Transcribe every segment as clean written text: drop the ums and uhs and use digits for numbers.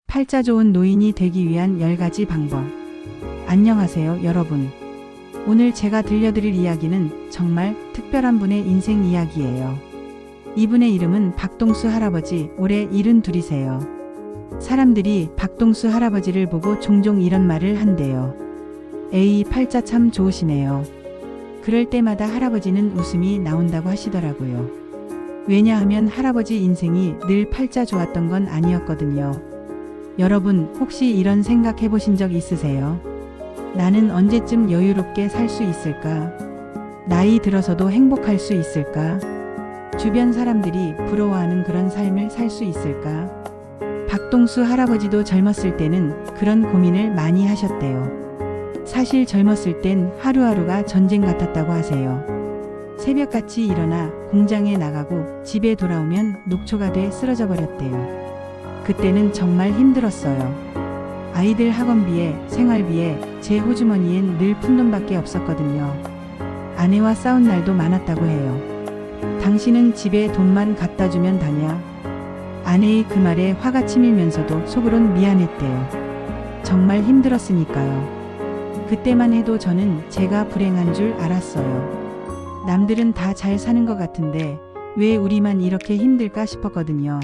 팔자 좋은 노인이 되기 위한 10가지 방법. 안녕하세요, 여러분. 오늘 제가 들려드릴 이야기는 정말 특별한 분의 인생 이야기예요. 이분의 이름은 박동수 할아버지, 올해 72이세요. 사람들이 박동수 할아버지를 보고 종종 이런 말을 한대요. 에이, 팔자 참 좋으시네요. 그럴 때마다 할아버지는 웃음이 나온다고 하시더라고요. 왜냐하면 할아버지 인생이 늘 팔자 좋았던 건 아니었거든요. 여러분, 혹시 이런 생각 해보신 적 있으세요? 나는 언제쯤 여유롭게 살 수 있을까? 나이 들어서도 행복할 수 있을까? 주변 사람들이 부러워하는 그런 삶을 살 수 있을까? 박동수 할아버지도 젊었을 때는 그런 고민을 많이 하셨대요. 사실 젊었을 땐 하루하루가 전쟁 같았다고 하세요. 새벽같이 일어나 공장에 나가고 집에 돌아오면 녹초가 돼 쓰러져 버렸대요. 그때는 정말 힘들었어요. 아이들 학원비에 생활비에 제 호주머니엔 늘 푼돈밖에 없었거든요. 아내와 싸운 날도 많았다고 해요. 당신은 집에 돈만 갖다 주면 다냐? 아내의 그 말에 화가 치밀면서도 속으론 미안했대요. 정말 힘들었으니까요. 그때만 해도 저는 제가 불행한 줄 알았어요. 남들은 다 잘 사는 것 같은데 왜 우리만 이렇게 힘들까 싶었거든요.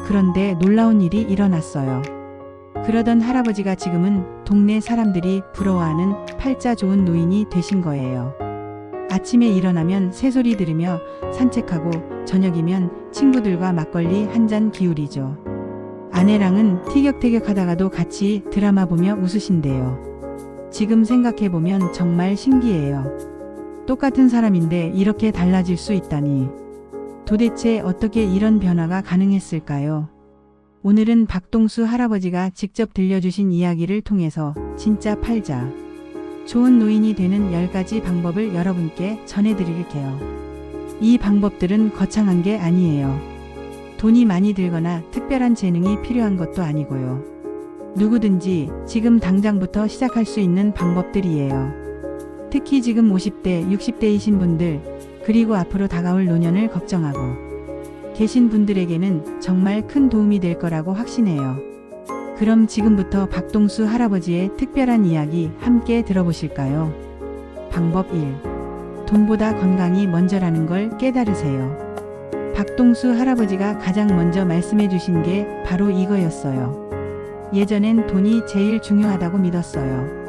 그런데 놀라운 일이 일어났어요. 그러던 할아버지가 지금은 동네 사람들이 부러워하는 팔자 좋은 노인이 되신 거예요. 아침에 일어나면 새소리 들으며 산책하고 저녁이면 친구들과 막걸리 한 잔 기울이죠. 아내랑은 티격태격 하다가도 같이 드라마 보며 웃으신대요. 지금 생각해보면 정말 신기해요. 똑같은 사람인데 이렇게 달라질 수 있다니. 도대체 어떻게 이런 변화가 가능했을까요? 오늘은 박동수 할아버지가 직접 들려주신 이야기를 통해서 진짜 팔자 좋은 노인이 되는 10가지 방법을 여러분께 전해드릴게요. 이 방법들은 거창한 게 아니에요. 돈이 많이 들거나 특별한 재능이 필요한 것도 아니고요. 누구든지 지금 당장부터 시작할 수 있는 방법들이에요. 특히 지금 50대, 60대이신 분들, 그리고 앞으로 다가올 노년을 걱정하고 계신 분들에게는 정말 큰 도움이 될 거라고 확신해요. 그럼 지금부터 박동수 할아버지의 특별한 이야기 함께 들어보실까요? 방법 1. 돈보다 건강이 먼저라는 걸 깨달으세요. 박동수 할아버지가 가장 먼저 말씀해 주신 게 바로 이거였어요. 예전엔 돈이 제일 중요하다고 믿었어요.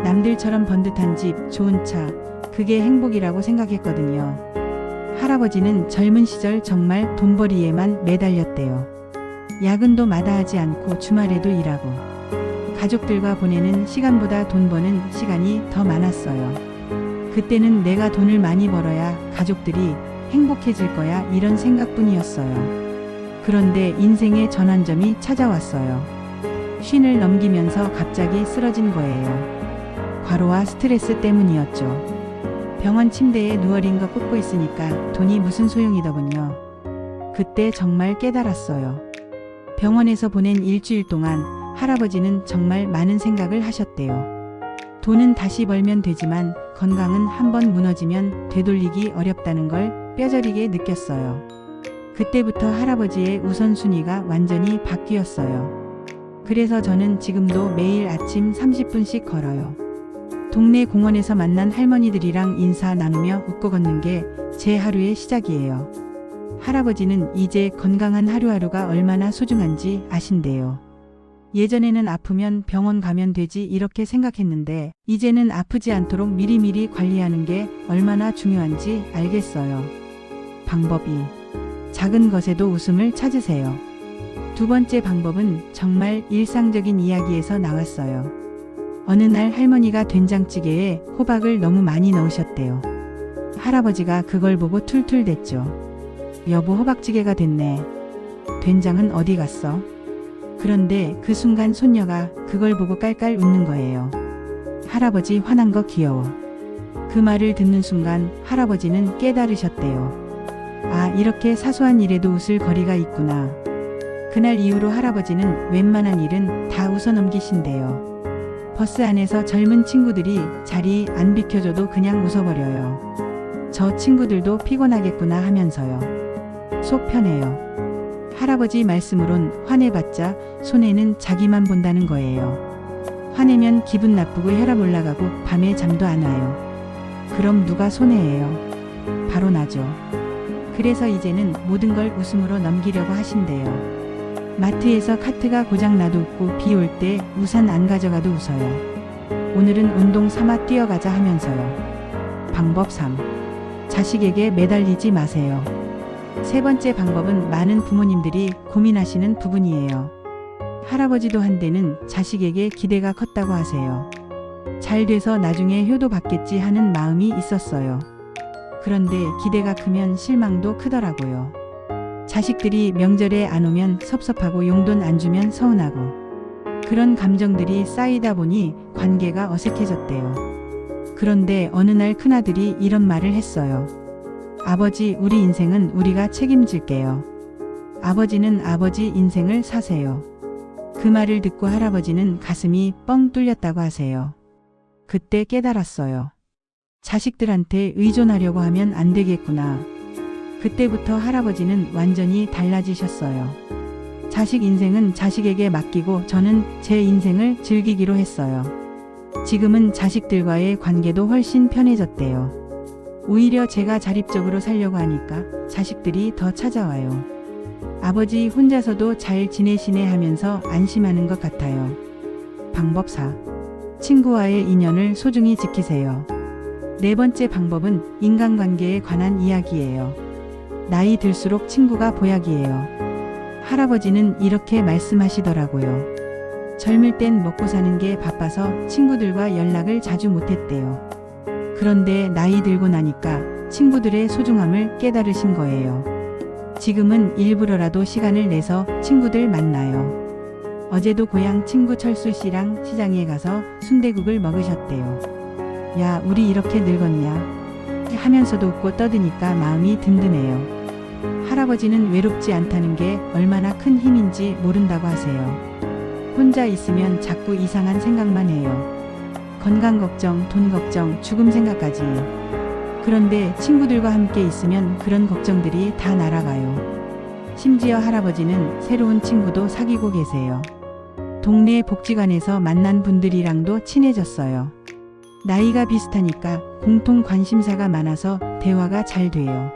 남들처럼 번듯한 집, 좋은 차, 그게 행복이라고 생각했거든요. 할아버지는 젊은 시절 정말 돈벌이에만 매달렸대요. 야근도 마다하지 않고 주말에도 일하고 가족들과 보내는 시간보다 돈 버는 시간이 더 많았어요. 그때는 내가 돈을 많이 벌어야 가족들이 행복해질 거야 이런 생각뿐이었어요. 그런데 인생의 전환점이 찾아왔어요. 쉰을 넘기면서 갑자기 쓰러진 거예요. 과로와 스트레스 때문이었죠. 병원 침대에 누워린 거 꽂고 있으니까 돈이 무슨 소용이더군요. 그때 정말 깨달았어요. 병원에서 보낸 일주일 동안 할아버지는 정말 많은 생각을 하셨대요. 돈은 다시 벌면 되지만 건강은 한번 무너지면 되돌리기 어렵다는 걸 뼈저리게 느꼈어요. 그때부터 할아버지의 우선순위가 완전히 바뀌었어요. 그래서 저는 지금도 매일 아침 30분씩 걸어요. 동네 공원에서 만난 할머니들이랑 인사 나누며 웃고 걷는 게 제 하루의 시작이에요. 할아버지는 이제 건강한 하루하루가 얼마나 소중한지 아신대요. 예전에는 아프면 병원 가면 되지 이렇게 생각했는데 이제는 아프지 않도록 미리미리 관리하는 게 얼마나 중요한지 알겠어요. 방법 2. 작은 것에도 웃음을 찾으세요. 두 번째 방법은 정말 일상적인 이야기에서 나왔어요. 어느 날 할머니가 된장찌개에 호박을 너무 많이 넣으셨대요. 할아버지가 그걸 보고 툴툴댔죠. 여보, 호박찌개가 됐네. 된장은 어디 갔어? 그런데 그 순간 손녀가 그걸 보고 깔깔 웃는 거예요. 할아버지 화난 거 귀여워. 그 말을 듣는 순간 할아버지는 깨달으셨대요. 아, 이렇게 사소한 일에도 웃을 거리가 있구나. 그날 이후로 할아버지는 웬만한 일은 다 웃어넘기신대요. 버스 안에서 젊은 친구들이 자리 안 비켜줘도 그냥 웃어버려요. 저 친구들도 피곤하겠구나 하면서요. 속 편해요. 할아버지 말씀으론 화내봤자 손해는 자기만 본다는 거예요. 화내면 기분 나쁘고 혈압 올라가고 밤에 잠도 안 와요. 그럼 누가 손해예요? 바로 나죠. 그래서 이제는 모든 걸 웃음으로 넘기려고 하신대요. 마트에서 카트가 고장 나도 웃고 비 올 때 우산 안 가져가도 웃어요. 오늘은 운동 삼아 뛰어가자 하면서요. 방법 3. 자식에게 매달리지 마세요. 세 번째 방법은 많은 부모님들이 고민하시는 부분이에요. 할아버지도 한때는 자식에게 기대가 컸다고 하세요. 잘 돼서 나중에 효도 받겠지 하는 마음이 있었어요. 그런데 기대가 크면 실망도 크더라고요. 자식들이 명절에 안 오면 섭섭하고 용돈 안 주면 서운하고 그런 감정들이 쌓이다 보니 관계가 어색해졌대요. 그런데 어느 날 큰아들이 이런 말을 했어요. 아버지, 우리 인생은 우리가 책임질게요. 아버지는 아버지 인생을 사세요. 그 말을 듣고 할아버지는 가슴이 뻥 뚫렸다고 하세요. 그때 깨달았어요. 자식들한테 의존하려고 하면 안 되겠구나. 그때부터 할아버지는 완전히 달라지셨어요. 자식 인생은 자식에게 맡기고 저는 제 인생을 즐기기로 했어요. 지금은 자식들과의 관계도 훨씬 편해졌대요. 오히려 제가 자립적으로 살려고 하니까 자식들이 더 찾아와요. 아버지 혼자서도 잘 지내시네 하면서 안심하는 것 같아요. 방법 4. 친구와의 인연을 소중히 지키세요. 네 번째 방법은 인간관계에 관한 이야기예요. 나이 들수록 친구가 보약이에요. 할아버지는 이렇게 말씀하시더라고요. 젊을 땐 먹고 사는 게 바빠서 친구들과 연락을 자주 못했대요. 그런데 나이 들고 나니까 친구들의 소중함을 깨달으신 거예요. 지금은 일부러라도 시간을 내서 친구들 만나요. 어제도 고향 친구 철수 씨랑 시장에 가서 순댓국을 먹으셨대요. 야, 우리 이렇게 늙었냐? 하면서도 웃고 떠드니까 마음이 든든해요. 할아버지는 외롭지 않다는 게 얼마나 큰 힘인지 모른다고 하세요. 혼자 있으면 자꾸 이상한 생각만 해요. 건강 걱정, 돈 걱정, 죽음 생각까지. 그런데 친구들과 함께 있으면 그런 걱정들이 다 날아가요. 심지어 할아버지는 새로운 친구도 사귀고 계세요. 동네 복지관에서 만난 분들이랑도 친해졌어요. 나이가 비슷하니까 공통 관심사가 많아서 대화가 잘 돼요.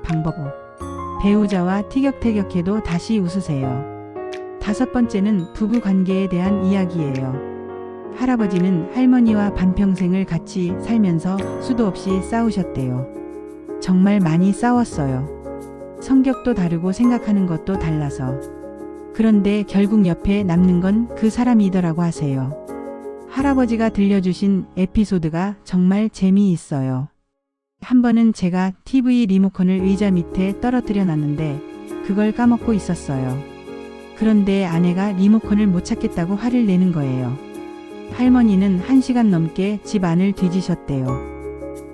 방법 5. 배우자와 티격태격해도 다시 웃으세요. 다섯 번째는 부부 관계에 대한 이야기예요. 할아버지는 할머니와 반평생을 같이 살면서 수도 없이 싸우셨대요. 정말 많이 싸웠어요. 성격도 다르고 생각하는 것도 달라서. 그런데 결국 옆에 남는 건 그 사람이더라고 하세요. 할아버지가 들려주신 에피소드가 정말 재미있어요. 한 번은 제가 TV 리모컨을 의자 밑에 떨어뜨려 놨는데 그걸 까먹고 있었어요. 그런데 아내가 리모컨을 못 찾겠다고 화를 내는 거예요. 할머니는 1시간 넘게 집 안을 뒤지셨대요.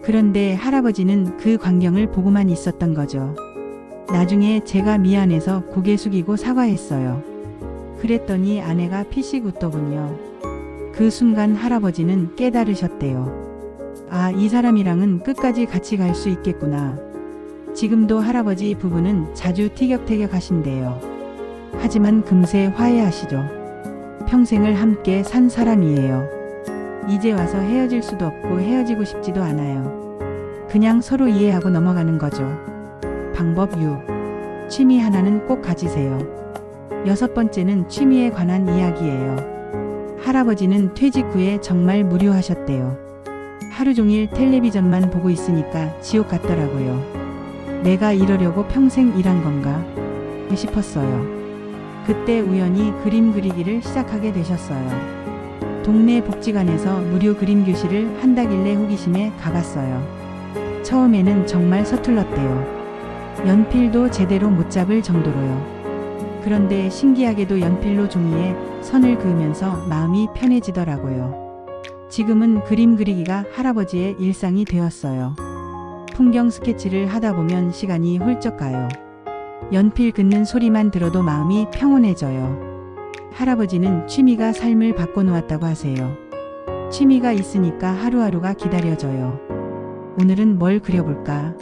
그런데 할아버지는 그 광경을 보고만 있었던 거죠. 나중에 제가 미안해서 고개 숙이고 사과했어요. 그랬더니 아내가 피식 웃더군요. 그 순간 할아버지는 깨달으셨대요. 아, 이 사람이랑은 끝까지 같이 갈 수 있겠구나. 지금도 할아버지 부부는 자주 티격태격 하신대요. 하지만 금세 화해하시죠. 평생을 함께 산 사람이에요. 이제 와서 헤어질 수도 없고 헤어지고 싶지도 않아요. 그냥 서로 이해하고 넘어가는 거죠. 방법 6. 취미 하나는 꼭 가지세요. 여섯 번째는 취미에 관한 이야기예요. 할아버지는 퇴직 후에 정말 무료하셨대요. 하루 종일 텔레비전만 보고 있으니까 지옥 같더라고요. 내가 이러려고 평생 일한 건가 싶었어요. 그때 우연히 그림 그리기를 시작하게 되셨어요. 동네 복지관에서 무료 그림 교실을 한다길래 호기심에 가봤어요. 처음에는 정말 서툴렀대요. 연필도 제대로 못 잡을 정도로요. 그런데 신기하게도 연필로 종이에 선을 그으면서 마음이 편해지더라고요. 지금은 그림 그리기가 할아버지의 일상이 되었어요. 풍경 스케치를 하다 보면 시간이 훌쩍 가요. 연필 긋는 소리만 들어도 마음이 평온해져요. 할아버지는 취미가 삶을 바꿔놓았다고 하세요. 취미가 있으니까 하루하루가 기다려져요. 오늘은 뭘 그려볼까?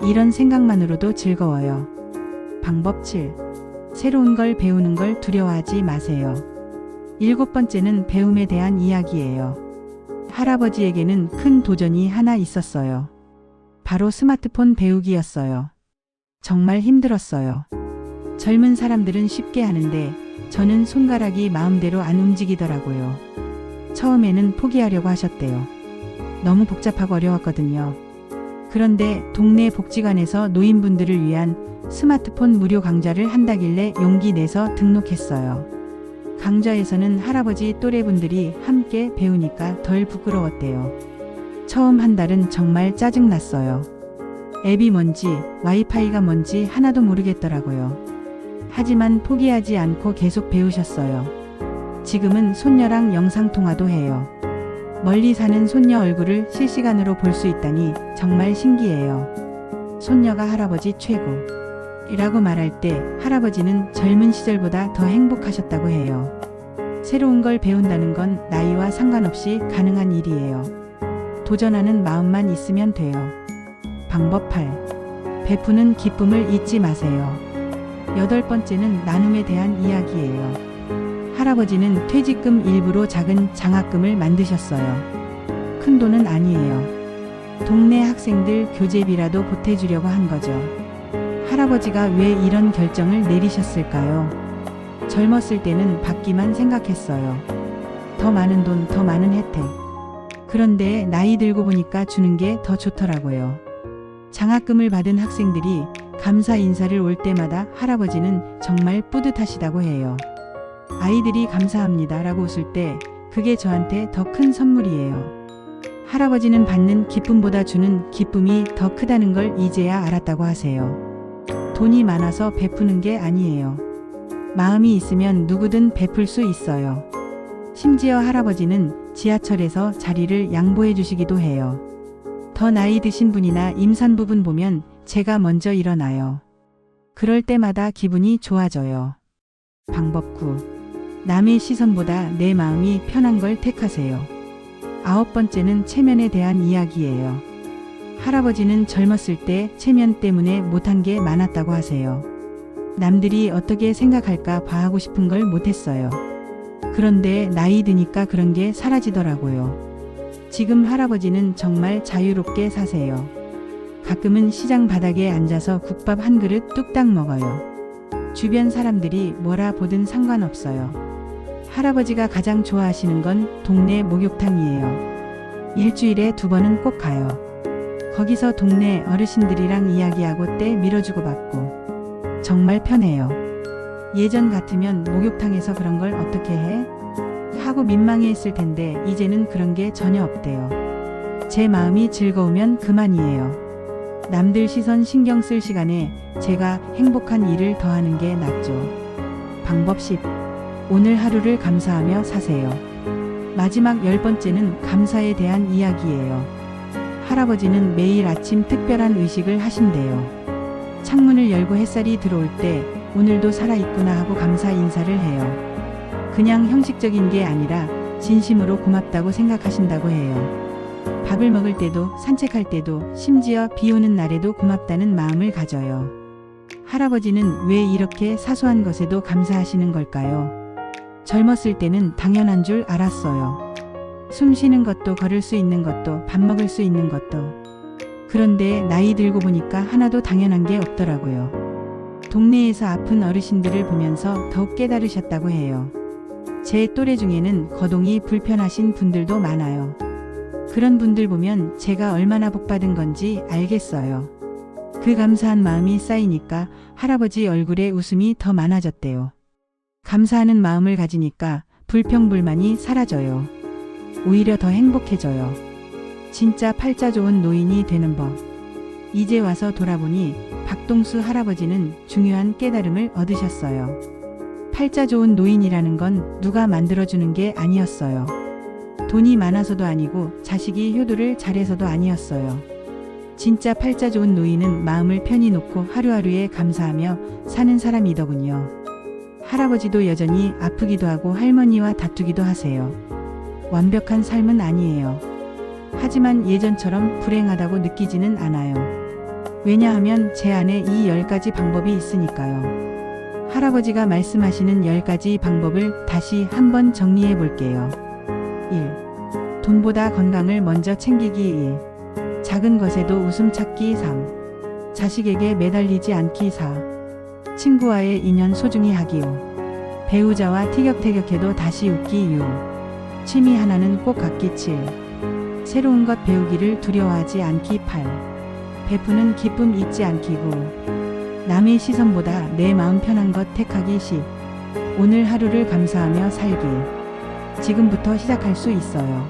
이런 생각만으로도 즐거워요. 방법 7. 새로운 걸 배우는 걸 두려워하지 마세요. 7번째는 배움에 대한 이야기예요. 할아버지에게는 큰 도전이 하나 있었어요. 바로 스마트폰 배우기였어요. 정말 힘들었어요. 젊은 사람들은 쉽게 하는데 저는 손가락이 마음대로 안 움직이더라고요. 처음에는 포기하려고 하셨대요. 너무 복잡하고 어려웠거든요. 그런데 동네 복지관에서 노인분들을 위한 스마트폰 무료 강좌를 한다길래 용기 내서 등록했어요. 강좌에서는 할아버지 또래분들이 함께 배우니까 덜 부끄러웠대요. 처음 한 달은 정말 짜증났어요. 앱이 뭔지 와이파이가 뭔지 하나도 모르겠더라고요. 하지만 포기하지 않고 계속 배우셨어요. 지금은 손녀랑 영상통화도 해요. 멀리 사는 손녀 얼굴을 실시간으로 볼 수 있다니 정말 신기해요. 손녀가 할아버지 최고 이라고 말할 때 할아버지는 젊은 시절보다 더 행복하셨다고 해요. 새로운 걸 배운다는 건 나이와 상관없이 가능한 일이에요. 도전하는 마음만 있으면 돼요. 방법 8. 베푸는 기쁨을 잊지 마세요. 8번째는 나눔에 대한 이야기예요. 할아버지는 퇴직금 일부로 작은 장학금을 만드셨어요. 큰 돈은 아니에요. 동네 학생들 교재비라도 보태주려고 한 거죠. 할아버지가 왜 이런 결정을 내리셨을까요? 젊었을 때는 받기만 생각했어요. 더 많은 돈, 더 많은 혜택. 그런데 나이 들고 보니까 주는 게 더 좋더라고요. 장학금을 받은 학생들이 감사 인사를 올 때마다 할아버지는 정말 뿌듯하시다고 해요. 아이들이 감사합니다 라고 웃을 때 그게 저한테 더 큰 선물이에요. 할아버지는 받는 기쁨보다 주는 기쁨이 더 크다는 걸 이제야 알았다고 하세요. 돈이 많아서 베푸는 게 아니에요. 마음이 있으면 누구든 베풀 수 있어요. 심지어 할아버지는 지하철에서 자리를 양보해 주시기도 해요. 더 나이 드신 분이나 임산부분 보면 제가 먼저 일어나요. 그럴 때마다 기분이 좋아져요. 방법 9. 남의 시선보다 내 마음이 편한 걸 택하세요. 9번째는 체면에 대한 이야기예요. 할아버지는 젊었을 때 체면 때문에 못한 게 많았다고 하세요. 남들이 어떻게 생각할까 봐하고 싶은 걸 못했어요. 그런데 나이 드니까 그런 게 사라지더라고요. 지금 할아버지는 정말 자유롭게 사세요. 가끔은 시장 바닥에 앉아서 국밥 한 그릇 뚝딱 먹어요. 주변 사람들이 뭐라 보든 상관없어요. 할아버지가 가장 좋아하시는 건 동네 목욕탕이에요. 일주일에 2번은 꼭 가요. 거기서 동네 어르신들이랑 이야기하고 때 밀어주고 받고 정말 편해요. 예전 같으면 목욕탕에서 그런 걸 어떻게 해? 하고 민망해했을 텐데 이제는 그런 게 전혀 없대요. 제 마음이 즐거우면 그만이에요. 남들 시선 신경 쓸 시간에 제가 행복한 일을 더 하는 게 낫죠. 방법 10. 오늘 하루를 감사하며 사세요. 마지막 10번째는 감사에 대한 이야기예요. 할아버지는 매일 아침 특별한 의식을 하신대요. 창문을 열고 햇살이 들어올 때 오늘도 살아있구나 하고 감사 인사를 해요. 그냥 형식적인 게 아니라 진심으로 고맙다고 생각하신다고 해요. 밥을 먹을 때도 산책할 때도 심지어 비 오는 날에도 고맙다는 마음을 가져요. 할아버지는 왜 이렇게 사소한 것에도 감사하시는 걸까요? 젊었을 때는 당연한 줄 알았어요. 숨 쉬는 것도 걸을 수 있는 것도 밥 먹을 수 있는 것도. 그런데 나이 들고 보니까 하나도 당연한 게 없더라고요. 동네에서 아픈 어르신들을 보면서 더욱 깨달으셨다고 해요. 제 또래 중에는 거동이 불편하신 분들도 많아요. 그런 분들 보면 제가 얼마나 복받은 건지 알겠어요. 그 감사한 마음이 쌓이니까 할아버지 얼굴에 웃음이 더 많아졌대요. 감사하는 마음을 가지니까 불평불만이 사라져요. 오히려 더 행복해져요. 진짜 팔자 좋은 노인이 되는 법. 이제 와서 돌아보니 박동수 할아버지는 중요한 깨달음을 얻으셨어요. 팔자 좋은 노인이라는 건 누가 만들어주는 게 아니었어요. 돈이 많아서도 아니고 자식이 효도를 잘해서도 아니었어요. 진짜 팔자 좋은 노인은 마음을 편히 놓고 하루하루에 감사하며 사는 사람이더군요. 할아버지도 여전히 아프기도 하고 할머니와 다투기도 하세요. 완벽한 삶은 아니에요. 하지만 예전처럼 불행하다고 느끼지는 않아요. 왜냐하면 제 안에 이 10가지 방법이 있으니까요. 할아버지가 말씀하시는 10가지 방법을 다시 한번 정리해 볼게요. 1. 돈보다 건강을 먼저 챙기기 2. 작은 것에도 웃음 찾기 3. 자식에게 매달리지 않기 4. 친구와의 인연 소중히 하기 5. 배우자와 티격태격해도 다시 웃기 6. 취미 하나는 꼭 갖기 7. 새로운 것 배우기를 두려워하지 않기 8. 베푸는 기쁨 잊지 않기 9. 남의 시선보다 내 마음 편한 것 택하기 10. 오늘 하루를 감사하며 살기. 지금부터 시작할 수 있어요.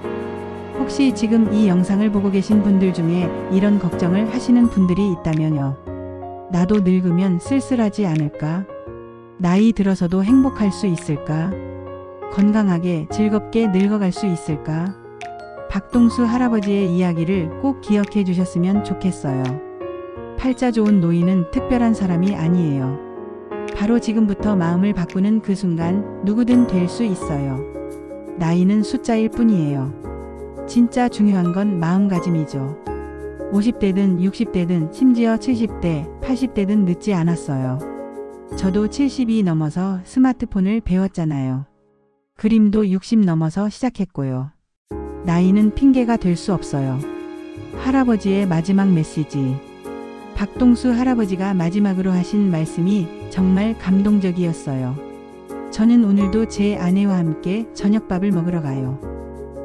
혹시 지금 이 영상을 보고 계신 분들 중에 이런 걱정을 하시는 분들이 있다면요. 나도 늙으면 쓸쓸하지 않을까? 나이 들어서도 행복할 수 있을까? 건강하게 즐겁게 늙어갈 수 있을까? 박동수 할아버지의 이야기를 꼭 기억해 주셨으면 좋겠어요. 팔자 좋은 노인은 특별한 사람이 아니에요. 바로 지금부터 마음을 바꾸는 그 순간 누구든 될 수 있어요. 나이는 숫자일 뿐이에요. 진짜 중요한 건 마음가짐이죠. 50대든 60대든 심지어 70대, 80대든 늦지 않았어요. 저도 70이 넘어서 스마트폰을 배웠잖아요. 그림도 60 넘어서 시작했고요. 나이는 핑계가 될 수 없어요. 할아버지의 마지막 메시지. 박동수 할아버지가 마지막으로 하신 말씀이 정말 감동적이었어요. 저는 오늘도 제 아내와 함께 저녁밥을 먹으러 가요.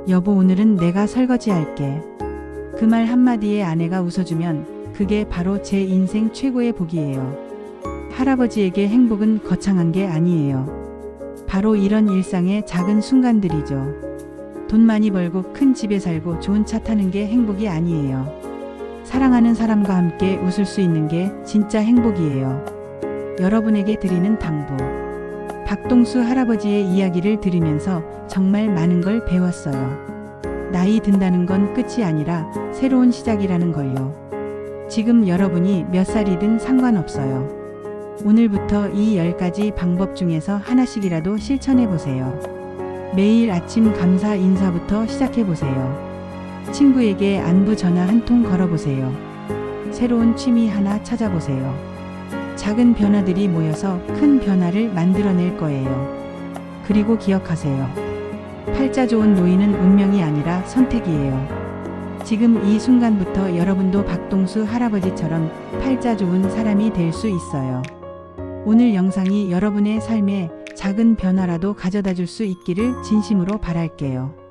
여보, 오늘은 내가 설거지 할게. 그 말 한마디에 아내가 웃어주면 그게 바로 제 인생 최고의 복이에요. 할아버지에게 행복은 거창한 게 아니에요. 바로 이런 일상의 작은 순간들이죠. 돈 많이 벌고 큰 집에 살고 좋은 차 타는 게 행복이 아니에요. 사랑하는 사람과 함께 웃을 수 있는 게 진짜 행복이에요. 여러분에게 드리는 당부. 박동수 할아버지의 이야기를 들으면서 정말 많은 걸 배웠어요. 나이 든다는 건 끝이 아니라 새로운 시작이라는 걸요. 지금 여러분이 몇 살이든 상관없어요. 오늘부터 이 10가지 방법 중에서 하나씩이라도 실천해 보세요. 매일 아침 감사 인사부터 시작해 보세요. 친구에게 안부 전화 한 통 걸어보세요. 새로운 취미 하나 찾아보세요. 작은 변화들이 모여서 큰 변화를 만들어낼 거예요. 그리고 기억하세요. 팔자 좋은 노인은 운명이 아니라 선택이에요. 지금 이 순간부터 여러분도 박동수 할아버지처럼 팔자 좋은 사람이 될 수 있어요. 오늘 영상이 여러분의 삶에 작은 변화라도 가져다 줄 수 있기를 진심으로 바랄게요.